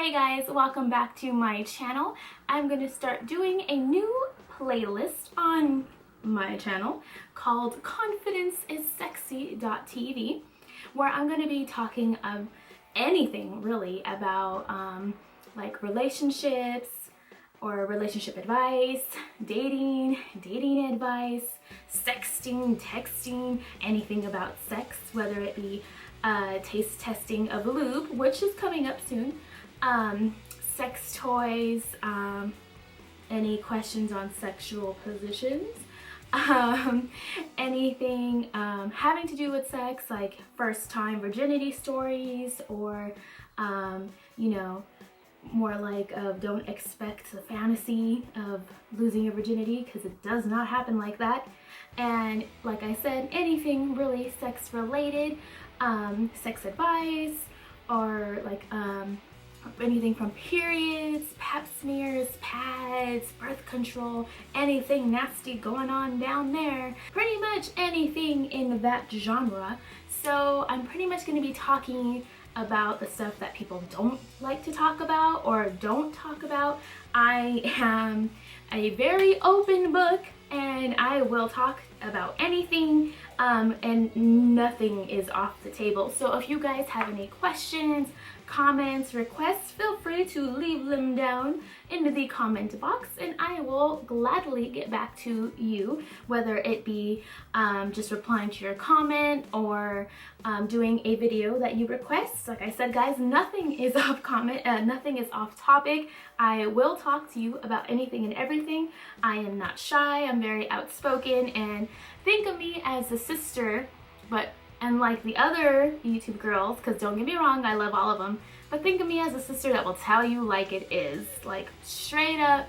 Hey guys, welcome back to my channel. I'm going to start doing a new playlist on my channel called confidenceissexy.tv, where I'm going to be talking of anything really about like relationships or relationship advice, dating advice, sexting, texting, anything about sex, whether it be taste testing of lube, which is coming up soon, sex toys, any questions on sexual positions, anything having to do with sex, like first time virginity stories, or you know, more like don't expect the fantasy of losing your virginity, because it does not happen like that. And like I said, anything really sex related, sex advice, or like anything from periods, pap smears, pads, birth control, anything nasty going on down there, pretty much anything in that genre. So I'm pretty much going to be talking about the stuff that people don't like to talk about or don't talk about. I am a very open book and I will talk about anything, and nothing is off the table. So if you guys have any questions, comments, requests, feel free to leave them down into the comment box and I will gladly get back to you, whether it be just replying to your comment or doing a video that you request. Like I said, guys, nothing is off nothing is off topic. I will talk to you about anything and everything. I am not shy, I'm very outspoken, and think of me as a sister, but unlike the other YouTube girls, because don't get me wrong, I love all of them, but think of me as a sister that will tell you like it is, like straight up.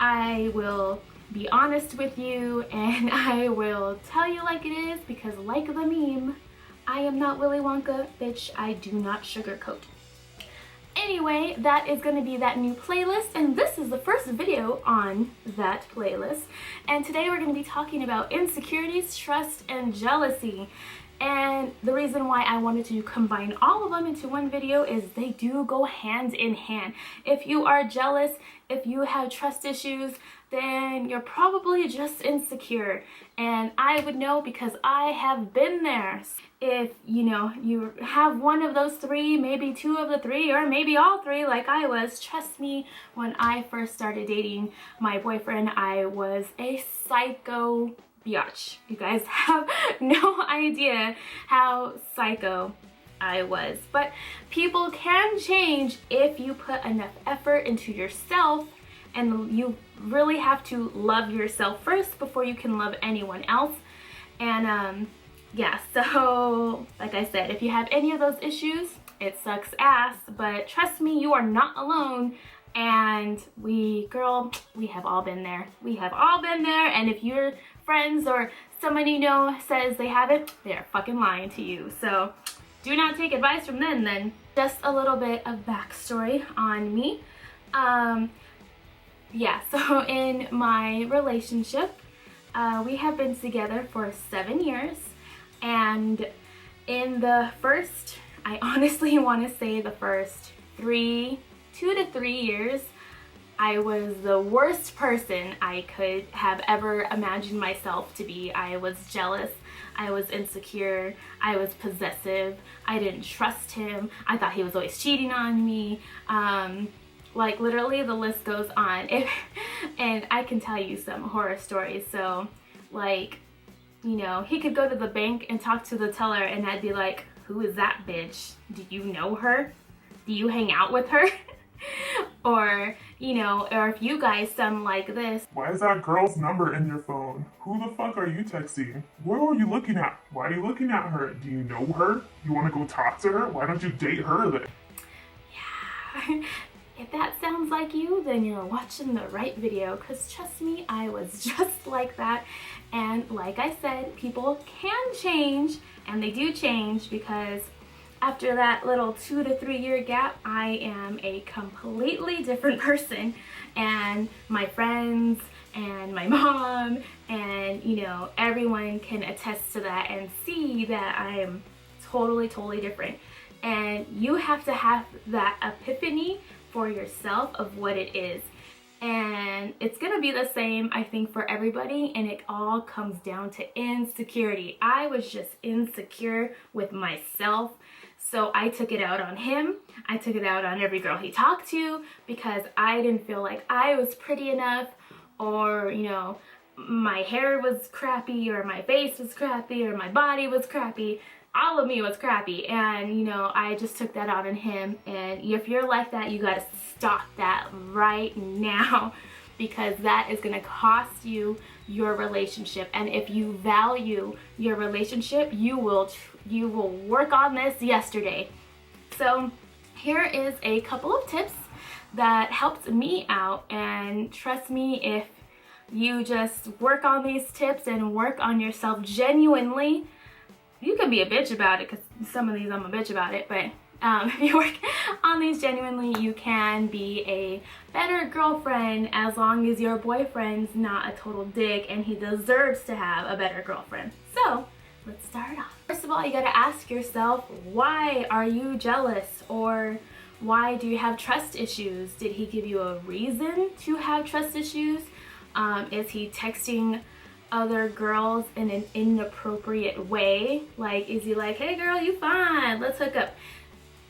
I will be honest with you and I will tell you like it is, because like the meme, I am not Willy Wonka, bitch, I do not sugarcoat. Anyway, that is going to be that new playlist, and this is the first video on that playlist. And today we're going to be talking about insecurities, trust, and jealousy. And the reason why I wanted to combine all of them into one video is they do go hand in hand. If you are jealous, if you have trust issues, then you're probably just insecure. And I would know because I have been there. If you know you have one of those three, maybe two of the three, or maybe all three like I was, trust me, when I first started dating my boyfriend, I was a psycho biatch. You guys have no idea how psycho I was. But people can change if you put enough effort into yourself, and you really have to love yourself first before you can love anyone else. And yeah, so like I said, if you have any of those issues, it sucks ass, but trust me, you are not alone. And girl, we have all been there. We have all been there. And if your friends or someone you know says they haven't, they're fucking lying to you. So do not take advice from them then. Just a little bit of backstory on me. Yeah, so in my relationship, we have been together for 7 years. And in the first, I honestly want to say the first 2 to 3 years, I was the worst person I could have ever imagined myself to be. I was jealous, I was insecure, I was possessive, I didn't trust him, I thought he was always cheating on me, like literally the list goes on. And I can tell you some horror stories. So like, you know, he could go to the bank and talk to the teller and I'd be like, who is that bitch? Do you know her? Do you hang out with her? Or, you know, or if you guys sound like this. Why is that girl's number in your phone? Who the fuck are you texting? What are you looking at? Why are you looking at her? Do you know her? You want to go talk to her? Why don't you date her then? Yeah. If that sounds like you, then you're watching the right video, because trust me, I was just like that. And like I said, people can change, and they do change, because after that little 2 to 3 year gap, I am a completely different person. And my friends and my mom and, you know, everyone can attest to that and see that I am totally different. And you have to have that epiphany for yourself of what it is. And it's gonna be the same, I think, for everybody, and it all comes down to insecurity. I was just insecure with myself, so I took it out on him. I took it out on every girl he talked to because I didn't feel like I was pretty enough, or, you know, my hair was crappy, or my face was crappy, or my body was crappy. All of me was crappy, and you know, I just took that out on him. And if you're like that, you gotta stop that right now, because that is gonna cost you your relationship. And if you value your relationship, you will work on this yesterday. So here is a couple of tips that helped me out, and trust me, if you just work on these tips and work on yourself genuinely, you can be a bitch about it, because some of these I'm a bitch about it, but if you work on these genuinely, you can be a better girlfriend, as long as your boyfriend's not a total dick and he deserves to have a better girlfriend. So let's start off. First of all, you gotta ask yourself, why are you jealous? Or why do you have trust issues? Did he give you a reason to have trust issues? Is he texting other girls in an inappropriate way? Like, is he like, hey girl, you fine, let's hook up?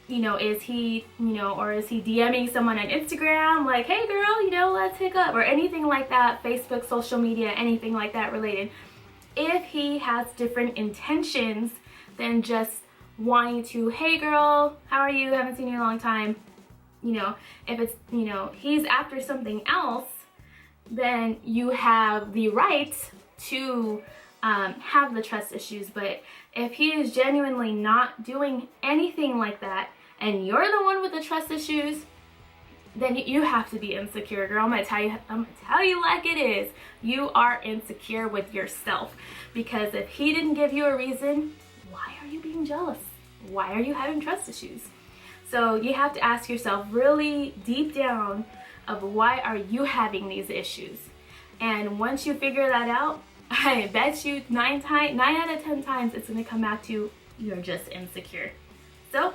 You know, is he, you know, or is he DMing someone on Instagram like, hey girl, you know, let's hook up, or anything like that? Facebook, social media, anything like that related. If he has different intentions than just wanting to, hey girl, how are you, haven't seen you in a long time, you know, if it's, you know, he's after something else, then you have the right to have the trust issues. But if he is genuinely not doing anything like that, and you're the one with the trust issues, then you have to be insecure, girl. I'm gonna tell you like it is. You are insecure with yourself, because if he didn't give you a reason, why are you being jealous? Why are you having trust issues? So you have to ask yourself really deep down of, why are you having these issues? And once you figure that out, I bet you 9 out of 10 times it's gonna come back to, you're just insecure. So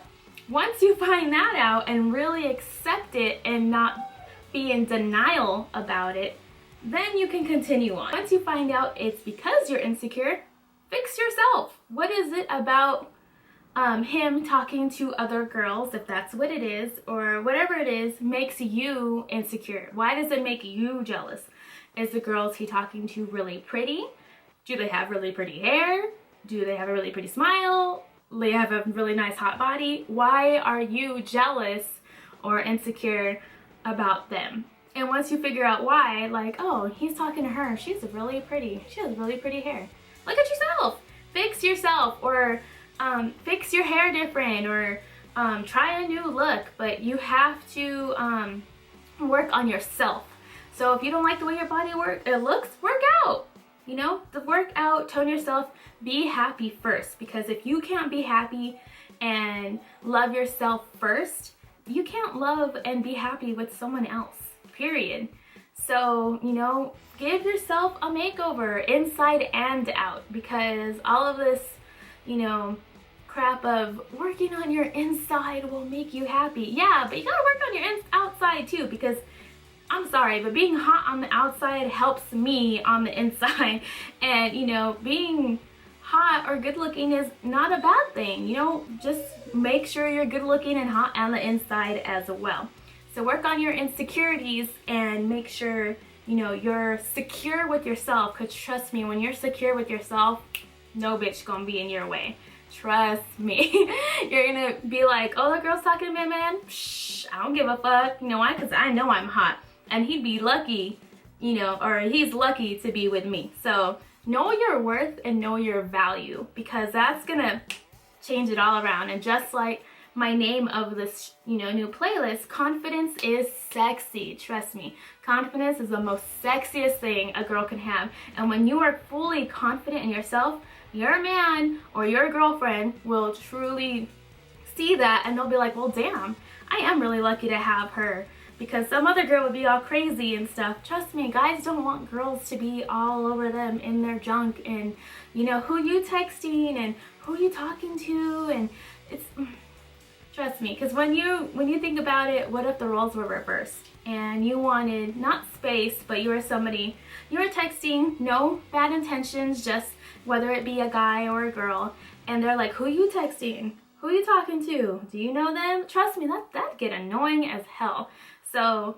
once you find that out and really accept it and not be in denial about it, then you can continue on. Once you find out it's because you're insecure, fix yourself. What is it about him talking to other girls, if that's what it is, or whatever it is, makes you insecure? Why does it make you jealous? Is the girls he talking to really pretty? Do they have really pretty hair? Do they have a really pretty smile? Do they have a really nice hot body? Why are you jealous or insecure about them? And once you figure out why, like, oh, he's talking to her, she has really pretty hair. Look at yourself. Fix yourself, or fix your hair different, or try a new look. But you have to work on yourself. So if you don't like the way your body looks, work out. You know, work out, tone yourself, be happy first. Because if you can't be happy and love yourself first, you can't love and be happy with someone else, period. So, you know, give yourself a makeover inside and out, because all of this, you know, crap of working on your inside will make you happy. Yeah, but you gotta work on your outside too, because I'm sorry, but being hot on the outside helps me on the inside. And, you know, being hot or good looking is not a bad thing. You know, just make sure you're good looking and hot on the inside as well. So work on your insecurities and make sure, you know, you're secure with yourself. Because trust me, when you're secure with yourself, no bitch gonna be in your way. Trust me. You're gonna be like, oh, that girl's talking to me, man. Shh, I don't give a fuck. You know why? Because I know I'm hot. And he'd be lucky, you know, or he's lucky to be with me. So know your worth and know your value, because that's gonna change it all around. And just like my name of this, you know, new playlist, confidence is sexy. Trust me, confidence is the most sexiest thing a girl can have. And when you are fully confident in yourself, your man or your girlfriend will truly see that, and they'll be like, well, damn, I am really lucky to have her. Because some other girl would be all crazy and stuff. Trust me, guys don't want girls to be all over them in their junk, and, you know, who you texting and who you talking to, and it's, Trust me, because when you think about it, what if the roles were reversed and you wanted not space, but you were somebody, you were texting, no bad intentions, just whether it be a guy or a girl, and they're like, who are you texting? Who are you talking to? Do you know them? Trust me, that'd get annoying as hell. So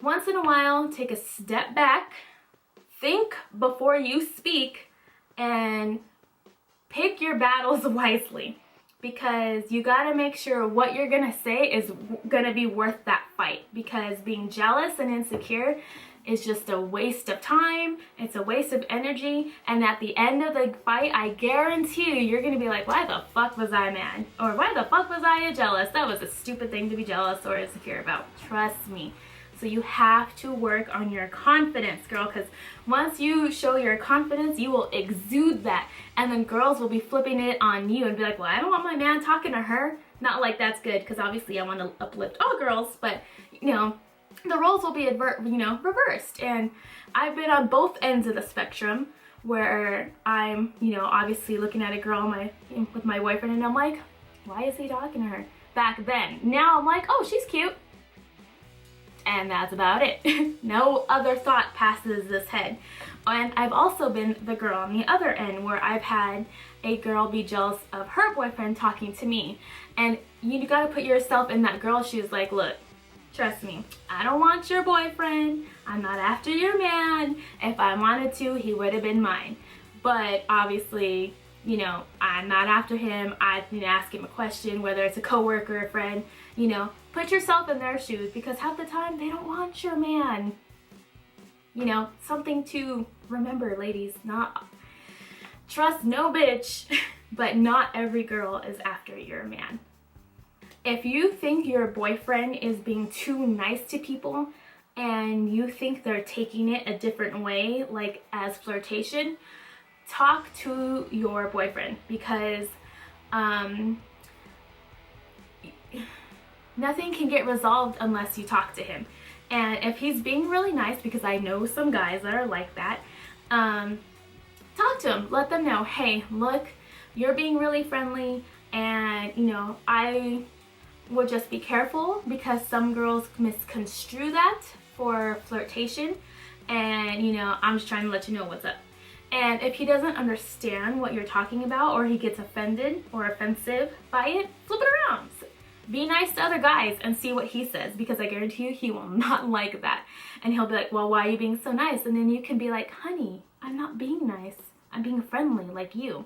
once in a while, take a step back, think before you speak, and pick your battles wisely. Because you gotta make sure what you're gonna say is gonna be worth that fight. Because being jealous and insecure is just a waste of time, it's a waste of energy, and at the end of the fight, I guarantee you're gonna be like, why the fuck was I mad? Or why the fuck was I jealous? That was a stupid thing to be jealous or insecure about. Trust me. So you have to work on your confidence, girl, because once you show your confidence, you will exude that. And then girls will be flipping it on you and be like, well, I don't want my man talking to her. Not like that's good, because obviously I want to uplift all girls, but, you know, the roles will be, reversed. And I've been on both ends of the spectrum where I'm, obviously looking at a girl with my boyfriend and I'm like, why is he talking to her? Back then. Now I'm like, oh, she's cute. And that's about it. No other thought passes this head. And I've also been the girl on the other end where I've had a girl be jealous of her boyfriend talking to me. And you gotta put yourself in that girl's shoes, like, look, trust me, I don't want your boyfriend. I'm not after your man. If I wanted to, he would have been mine. But obviously, I'm not after him. I need to ask him a question, whether it's a coworker, a friend, put yourself in their shoes, because half the time they don't want your man. Something to remember, ladies, trust no bitch, but not every girl is after your man. If you think your boyfriend is being too nice to people and you think they're taking it a different way, like as flirtation, talk to your boyfriend, because nothing can get resolved unless you talk to him. And if he's being really nice, because I know some guys that are like that, talk to him. Let them know, hey, look, you're being really friendly, and I would just be careful, because some girls misconstrue that for flirtation, and I'm just trying to let you know what's up. And if he doesn't understand what you're talking about, or he gets offended or offensive by it, flip it around. Be nice to other guys and see what he says, because I guarantee you he will not like that. And he'll be like, well, why are you being so nice? And then you can be like, honey, I'm not being nice. I'm being friendly like you.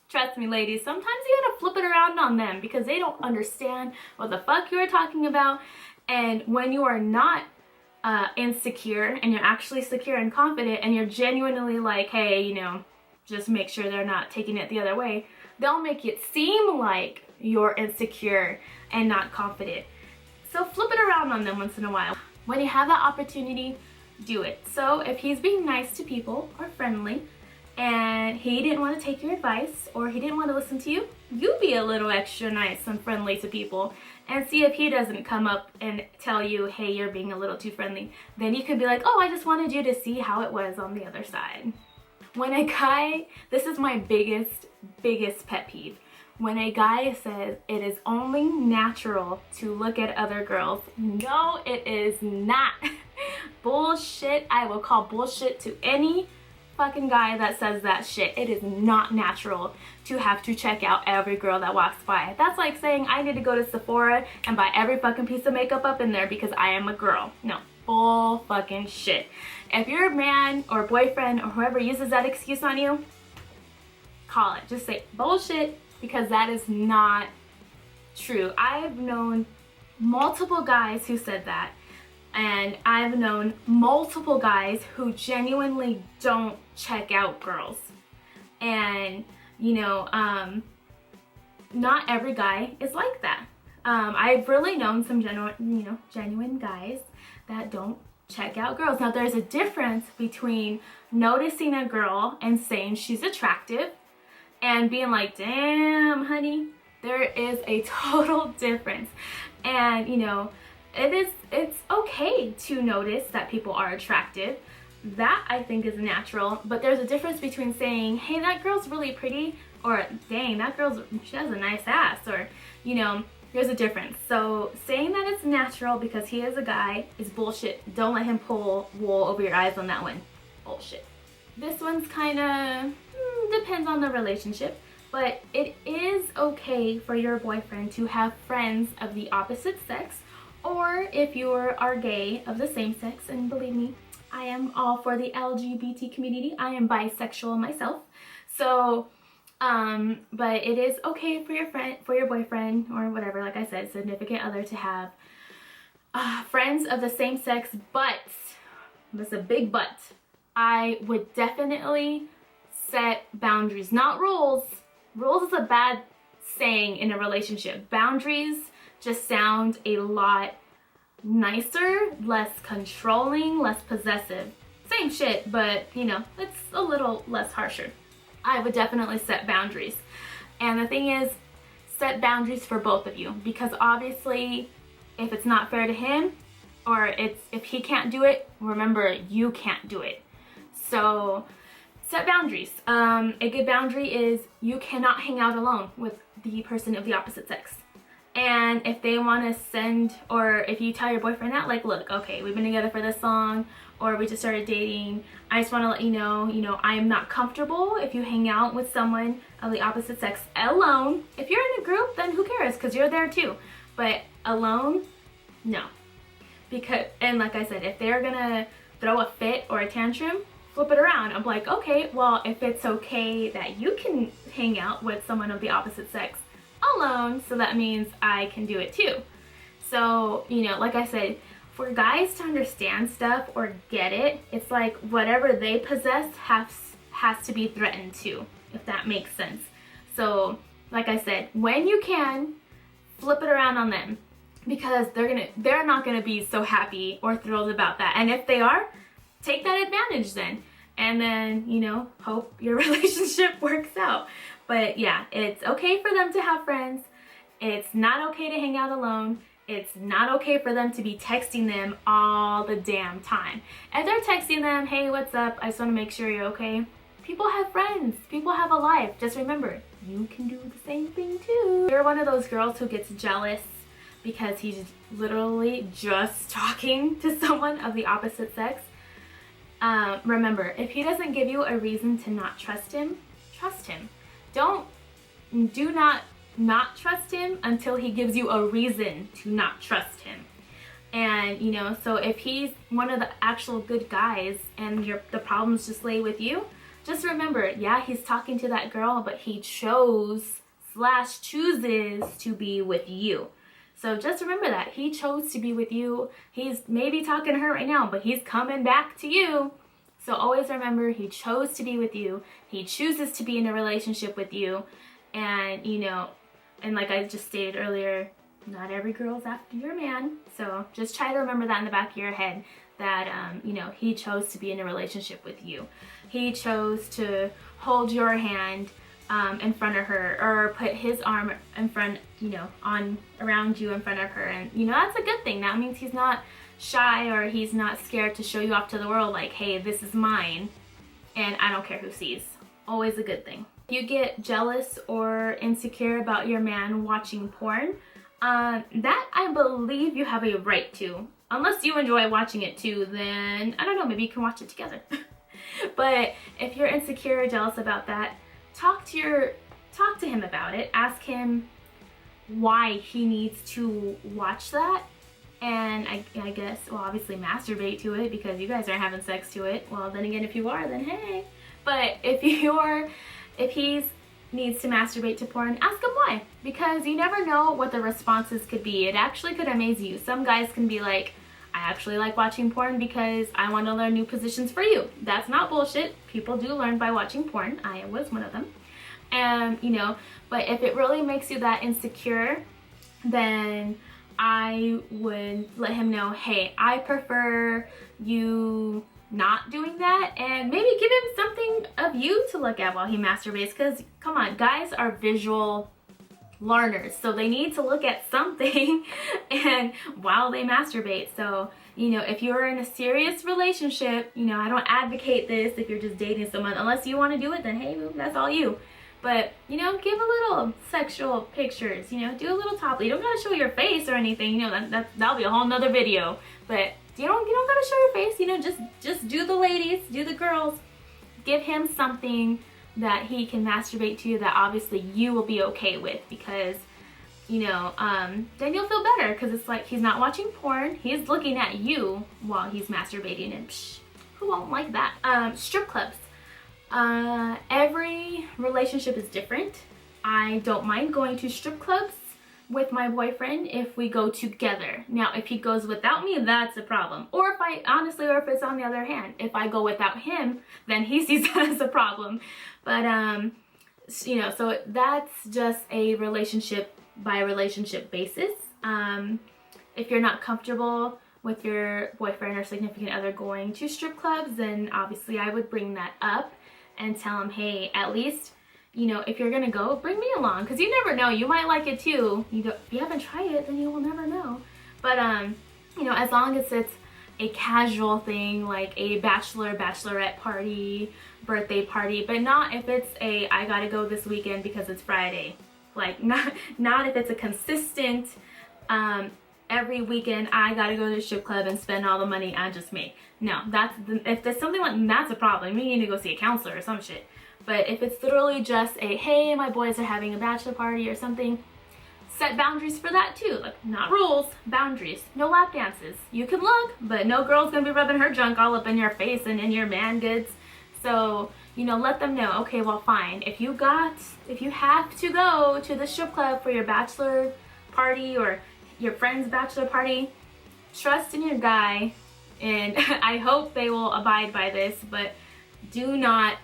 Trust me, ladies, sometimes you gotta flip it around on them, because they don't understand what the fuck you're talking about. And when you are not insecure and you're actually secure and confident, and you're genuinely like, hey, just make sure they're not taking it the other way, they'll make it seem like you're insecure and not confident. So flip it around on them once in a while. When you have that opportunity, do it. So if he's being nice to people or friendly, and he didn't want to take your advice, or he didn't want to listen to you, you be a little extra nice and friendly to people, and see if he doesn't come up and tell you, hey, you're being a little too friendly. Then you could be like, oh, I just wanted you to see how it was on the other side. When a guy, this is my biggest pet peeve. When a guy says it is only natural to look at other girls, no, it is not. Bullshit. I will call bullshit to any fucking guy that says that shit. It is not natural to have to check out every girl that walks by. That's like saying I need to go to Sephora and buy every fucking piece of makeup up in there because I am a girl. No, bull fucking shit. If your man or boyfriend or whoever uses that excuse on you, call it. Just say bullshit, because that is not true. I've known multiple guys who said that, and I've known multiple guys who genuinely don't check out girls. And not every guy is like that. I've really known some genuine guys that don't check out girls. Now, there's a difference between noticing a girl and saying she's attractive and being like, damn, honey. There is a total difference. And it's okay to notice that people are attractive. That, I think, is natural. But there's a difference between saying, hey, that girl's really pretty, or dang, she has a nice ass, or There's a difference. So saying that it's natural because he is a guy is bullshit. Don't let him pull wool over your eyes on that one. Bullshit. This one's kind of depends on the relationship, but it is okay for your boyfriend to have friends of the opposite sex, or if you are gay, of the same sex. And believe me, I am all for the LGBT community. I am bisexual myself. So but it is okay for your boyfriend, or whatever, like I said, significant other, to have friends of the same sex. But there's a big but. I would definitely set boundaries, not rules. Rules is a bad saying in a relationship. Boundaries just sound a lot nicer, less controlling, less possessive. Same shit, but you know, it's a little less harsher. I would definitely set boundaries. And the thing is, set boundaries for both of you, because obviously if it's not fair to him, or if he can't do it, remember, you can't do it. So set boundaries. A good boundary is you cannot hang out alone with the person of the opposite sex. And if they want to send, or if you tell your boyfriend that, like, look, okay, we've been together for this long, or we just started dating, I just want to let you know, I am not comfortable if you hang out with someone of the opposite sex alone. If you're in a group, then who cares, because you're there too. But alone, no. Because, and like I said, if they're gonna throw a fit or a tantrum, flip it around. I'm like, okay, well, if it's okay that you can hang out with someone of the opposite sex alone, so that means I can do it too. So, like I said, for guys to understand stuff or get it, it's like whatever they possess has to be threatened too, if that makes sense. So, like I said, when you can, flip it around on them, because they're not gonna be so happy or thrilled about that. And if they are, take that advantage then. And then, hope your relationship works out. But yeah, it's okay for them to have friends. It's not okay to hang out alone. It's not okay for them to be texting them all the damn time. If they're texting them, hey, what's up? I just want to make sure you're okay. People have friends. People have a life. Just remember, you can do the same thing too. You're one of those girls who gets jealous because he's literally just talking to someone of the opposite sex. Remember, if he doesn't give you a reason to not trust him, trust him. Do not trust him until he gives you a reason to not trust him. And so if he's one of the actual good guys and the problems just lay with you, just remember, yeah, he's talking to that girl, but he chooses to be with you. So just remember that he chose to be with you. He's maybe talking to her right now, but he's coming back to you. So always remember, he chose to be with you. He chooses to be in a relationship with you. And, and like I just stated earlier, not every girl's after your man. So just try to remember that in the back of your head, that, he chose to be in a relationship with you. He chose to hold your hand in front of her, or put his arm in front, around you in front of her. And, that's a good thing. That means he's not shy, or he's not scared to show you off to the world like, hey, this is mine and I don't care who sees. Always a good thing. If you get jealous or insecure about your man watching porn, that I believe you have a right to. Unless you enjoy watching it too, then I don't know, maybe you can watch it together. But if you're insecure or jealous about that, talk to him about it. Ask him why he needs to watch that. And I guess, well, obviously masturbate to it, because you guys aren't having sex to it. Well, then again, if you are, then hey. But if he needs to masturbate to porn, ask him why. Because you never know what the responses could be. It actually could amaze you. Some guys can be like, I actually like watching porn because I want to learn new positions for you. That's not bullshit. People do learn by watching porn. I was one of them. And, but if it really makes you that insecure, then I would let him know, hey, I prefer you not doing that, and maybe give him something of you to look at while he masturbates. Because come on, guys are visual learners, so they need to look at something and while they masturbate. So if you're in a serious relationship, I don't advocate this if you're just dating someone. Unless you want to do it, then hey, that's all you. But, you know, give a little sexual pictures, you know, do a little top. You don't gotta show your face or anything, you know, that'll be a whole nother video. But you don't gotta show your face, you know, just do the ladies, do the girls. Give him something that he can masturbate to that obviously you will be okay with, because, you know, then you'll feel better, because it's like he's not watching porn, he's looking at you while he's masturbating, and psh, who won't like that? Strip clubs. Every relationship is different. I don't mind going to strip clubs with my boyfriend if we go together. Now, if he goes without me, that's a problem. Or if it's on the other hand, if I go without him, then he sees that as a problem. But, you know, so that's just a relationship by relationship basis. If you're not comfortable with your boyfriend or significant other going to strip clubs, then obviously I would bring that up and tell him, hey, at least, you know, if you're gonna go, bring me along, because you never know, you might like it too. If you haven't tried it, then you will never know. But you know, as long as it's a casual thing, like a bachelorette party, birthday party, but not if it's a I gotta go this weekend because it's Friday. Like not if it's a consistent every weekend I gotta go to the strip club and spend all the money I just made. No, if there's something like that's a problem. You need to go see a counselor or some shit. But if it's literally just a, hey, my boys are having a bachelor party or something, set boundaries for that too. Like, not rules, boundaries. No lap dances. You can look, but no girl's gonna be rubbing her junk all up in your face and in your man goods. So, you know, let them know, okay, well, fine. If you have to go to the strip club for your bachelor party or your friend's bachelor party, trust in your guy, and I hope they will abide by this, but do not,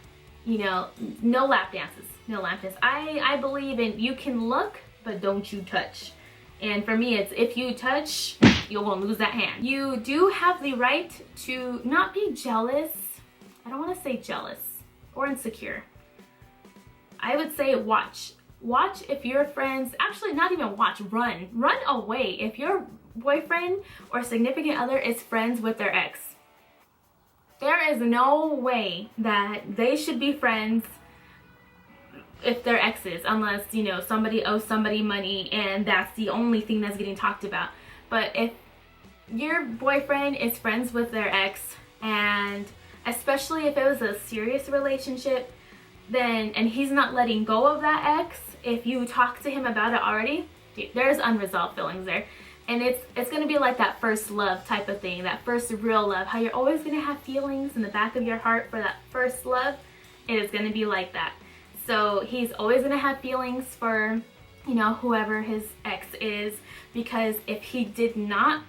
you know, no lap dances, no lap dances. I believe in you can look, but don't you touch. And for me, it's if you touch, you won't lose that hand. You do have the right to not be jealous. I don't want to say jealous or insecure. I would say watch. Watch if your friends, actually not even watch, run away. If your boyfriend or significant other is friends with their ex, there is no way that they should be friends if they're exes, unless, you know, somebody owes somebody money and that's the only thing that's getting talked about. But if your boyfriend is friends with their ex, and especially if it was a serious relationship, then, and he's not letting go of that ex, if you talk to him about it already, dude, there's unresolved feelings there. And it's gonna be like that first love type of thing, that first real love, how you're always gonna have feelings in the back of your heart for that first love. It is gonna be like that. So he's always gonna have feelings for, you know, whoever his ex is, because if he did not,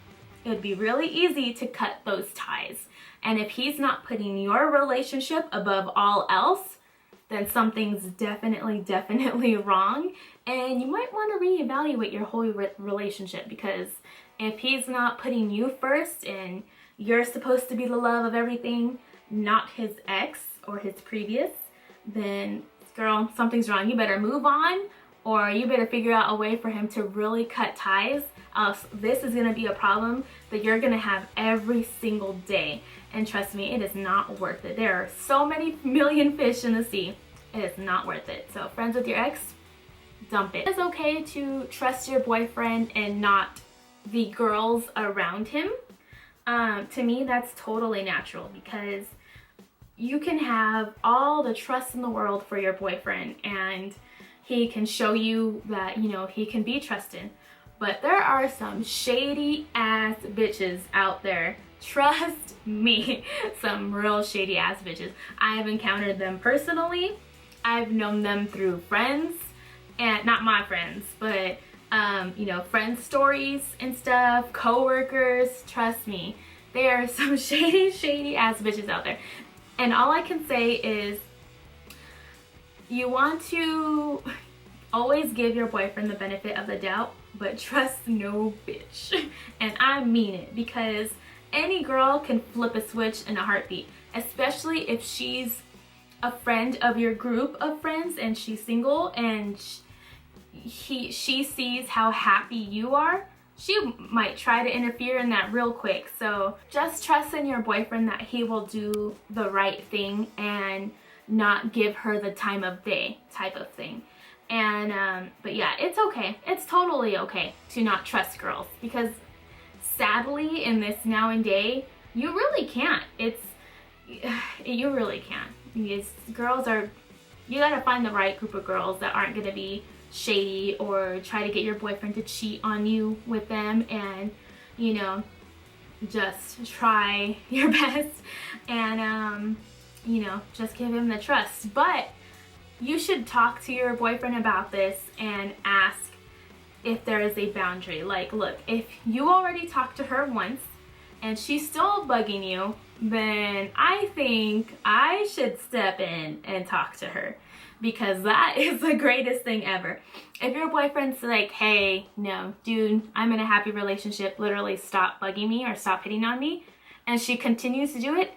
it would be really easy to cut those ties. And if he's not putting your relationship above all else, then something's definitely wrong, and you might want to reevaluate your whole relationship, because if he's not putting you first and you're supposed to be the love of everything, not his ex or his previous, then girl, something's wrong. You better move on, or you better figure out a way for him to really cut ties, else this is going to be a problem that you're going to have every single day. And trust me, it is not worth it. There are so many million fish in the sea. It is not worth it. So friends with your ex, dump it. It's okay to trust your boyfriend and not the girls around him. To me, that's totally natural, because you can have all the trust in the world for your boyfriend and he can show you that, you know, he can be trusted. But there are some shady ass bitches out there. Trust me, some real shady ass bitches. I've encountered them personally. I've known them through friends, and not my friends, but you know, friends' stories and stuff, co-workers. Trust me, there are some shady ass bitches out there. And all I can say is, you want to always give your boyfriend the benefit of the doubt, but trust no bitch. And I mean it, because any girl can flip a switch in a heartbeat, especially if she's a friend of your group of friends and she's single and she sees how happy you are. She might try to interfere in that real quick. So just trust in your boyfriend that he will do the right thing and not give her the time of day type of thing. And but yeah, it's okay. It's totally okay to not trust girls, because sadly in this now and day, you really can't. You really can't. Because girls are, you gotta find the right group of girls that aren't gonna be shady or try to get your boyfriend to cheat on you with them, and you know, just try your best and you know, just give him the trust. But you should talk to your boyfriend about this and ask if there is a boundary. Like, look, if you already talked to her once and she's still bugging you, then I think I should step in and talk to her, because that is the greatest thing ever. If your boyfriend's like, hey, no, dude, I'm in a happy relationship, literally stop bugging me or stop hitting on me, and she continues to do it,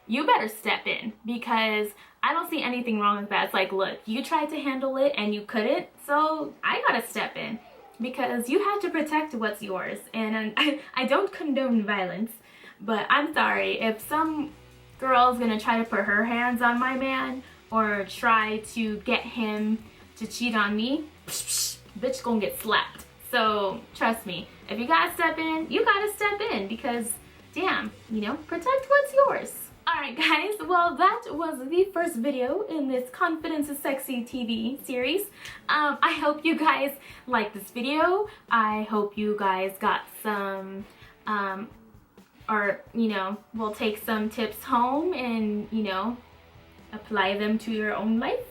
you better step in, because I don't see anything wrong with that. It's like, look, you tried to handle it and you couldn't, so I gotta step in, because you have to protect what's yours. And I don't condone violence, but I'm sorry, if some girl's gonna try to put her hands on my man or try to get him to cheat on me, bitch gonna get slapped. So trust me, if you gotta step in, you gotta step in, because damn, you know, protect what's yours. Alright guys, well that was the first video in this Confidence is Sexy TV series. I hope you guys liked this video. I hope you guys got some, or you know, will take some tips home and, you know, apply them to your own life.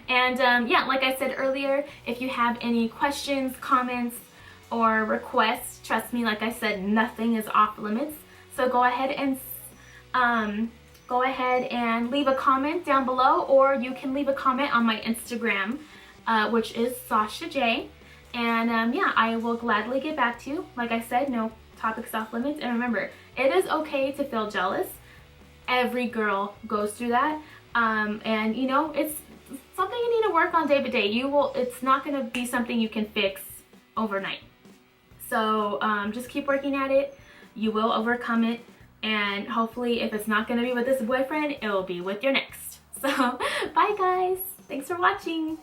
And yeah, like I said earlier, if you have any questions, comments, or requests, trust me, like I said, nothing is off limits. So go ahead and leave a comment down below, or you can leave a comment on my Instagram, which is SashaJay. And yeah, I will gladly get back to you. Like I said, no topics off limits. And remember, it is okay to feel jealous. Every girl goes through that. And you know, it's something you need to work on day by day. It's not gonna be something you can fix overnight. So just keep working at it. You will overcome it. And hopefully, if it's not gonna be with this boyfriend, it will be with your next. So bye guys, thanks for watching.